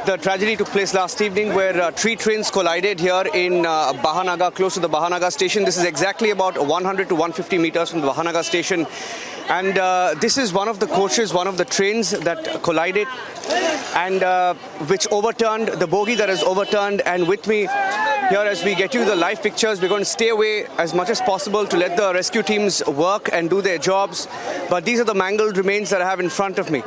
the tragedy took place last evening where 3 trains collided here in Bahanaga, close to the Bahanaga station. This is exactly about 100 to 150 meters from the Bahanaga station. And this is one of the coaches, one of the trains that collided and which overturned, the bogie that is overturned. And with me here, as we get you the live pictures, we're going to stay away as much as possible to let the rescue teams work and do their jobs. But these are the mangled remains that I have in front of me.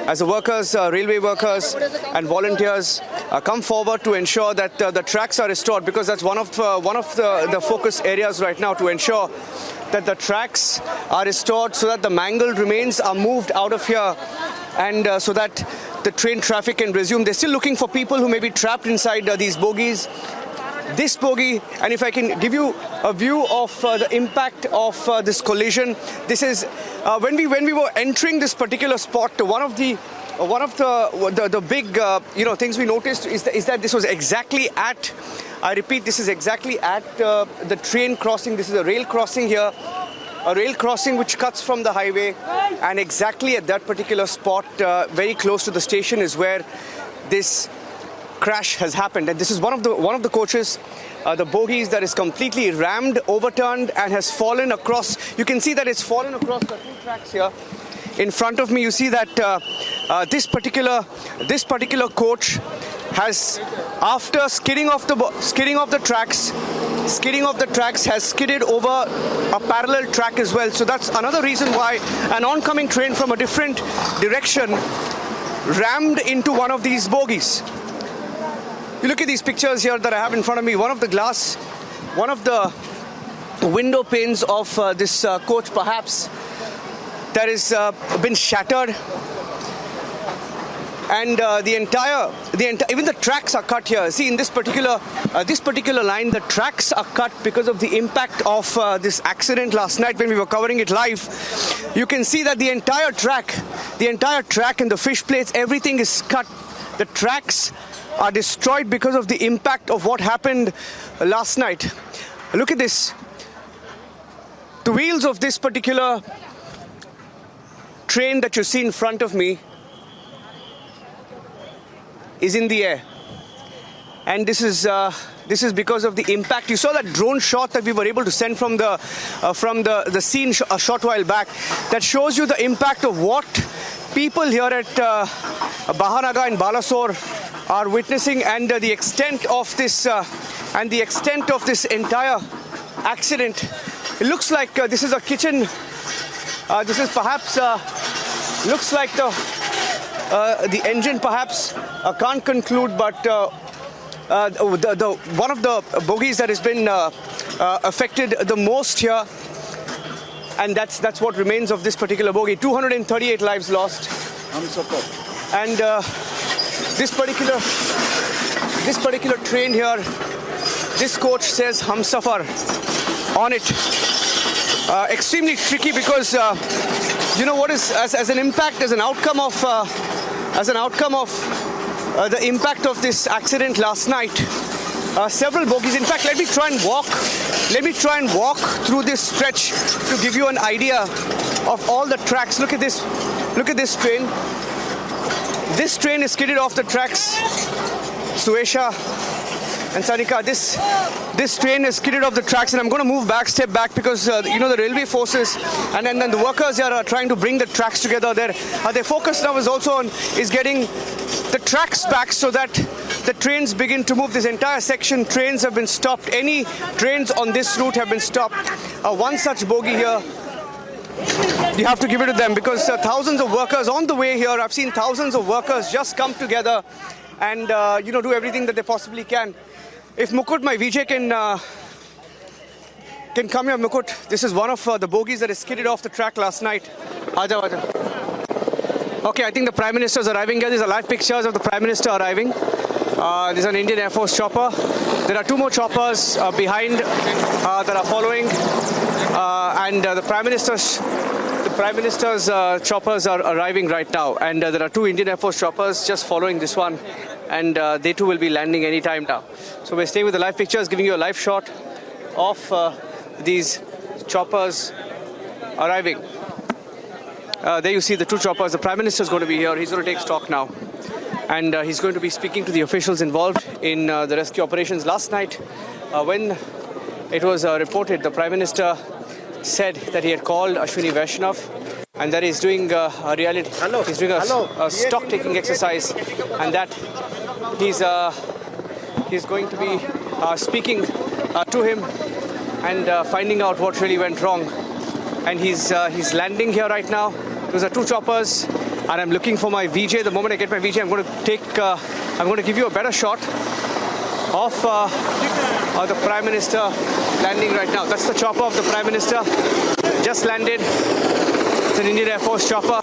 As the workers, railway workers and volunteers come forward to ensure that the tracks are restored, because that's one of the focus areas right now, to ensure that the tracks are restored so that the mangled remains are moved out of here and so that the train traffic can resume. They're still looking for people who may be trapped inside these bogies. This bogie, and if I can give you a view of the impact of this collision, this is when we were entering this particular spot. One of the big things we noticed is that this was exactly at, I repeat, this is exactly at the train crossing. This is a rail crossing here, a rail crossing which cuts from the highway, and exactly at that particular spot, very close to the station, is where this crash has happened. And this is one of the coaches, the bogies, that is completely rammed, overturned, and has fallen across. You can see that it's fallen across the 2 tracks here. In front of me, you see that this particular coach has, after skidding off the tracks, has skidded over a parallel track as well. So that's another reason why an oncoming train from a different direction rammed into one of these bogies. You look at these pictures here that I have in front of me. One of the window panes of this coach, perhaps, that has been shattered, and even the tracks are cut here. See, in this particular line, the tracks are cut because of the impact of this accident last night when we were covering it live. You can see that the entire track and the fish plates, everything is cut. The tracks are destroyed because of the impact of what happened last night. Look at this. The wheels of this particular train that you see in front of me is in the air, and this is because of the impact. You saw that drone shot that we were able to send from the scene a short while back. That shows you the impact of what people here at Bahanaga and Balasore are witnessing, and the extent of this entire accident. It looks like this is a kitchen. This is perhaps looks like the engine. Perhaps can't conclude, but one of the bogies that has been affected the most here, and that's what remains of this particular bogie. 238 lives lost. And this particular train here, this coach says Humsafar on it. Extremely tricky because you know what is as an impact, as an outcome of the impact of this accident last night. Several bogies. In fact, let me try and walk through this stretch to give you an idea of all the tracks. Look at this train. This train is skidded off the tracks. Suesha and Sanika, this train is skidded off the tracks, and I'm going to step back because the railway forces and then the workers here are trying to bring the tracks together. Their focus now is getting the tracks back so that the trains begin to move. This entire section, trains have been stopped. Any trains on this route have been stopped. One such bogie here, you have to give it to them, because thousands of workers on the way here. I've seen thousands of workers just come together and do everything that they possibly can. If Mukut, my VJ, can come here, Mukut. This is one of the bogies that is skidded off the track last night. Aja. Okay, I think the Prime Minister is arriving here. These are live pictures of the Prime Minister arriving. This is an Indian Air Force chopper. There are 2 more choppers behind that are following, and the Prime Minister's choppers are arriving right now, and there are 2 Indian Air Force choppers just following this one, and they too will be landing any time now. So we're staying with the live pictures, giving you a live shot of these choppers arriving. There you see the 2 choppers. The Prime Minister is going to be here. He's going to take stock now. and he's going to be speaking to the officials involved in the rescue operations. Last night, when it was reported, the Prime Minister said that he had called Ashwini Vaishnav and that he's doing a stock taking exercise, and that he's going to be speaking to him and finding out what really went wrong. And he's landing here right now. Those are two choppers, and I'm looking for my VJ. The moment I get my VJ, I'm going to give you a better shot of the Prime Minister landing right now. That's the chopper of the Prime Minister. Just landed. It's an Indian Air Force chopper.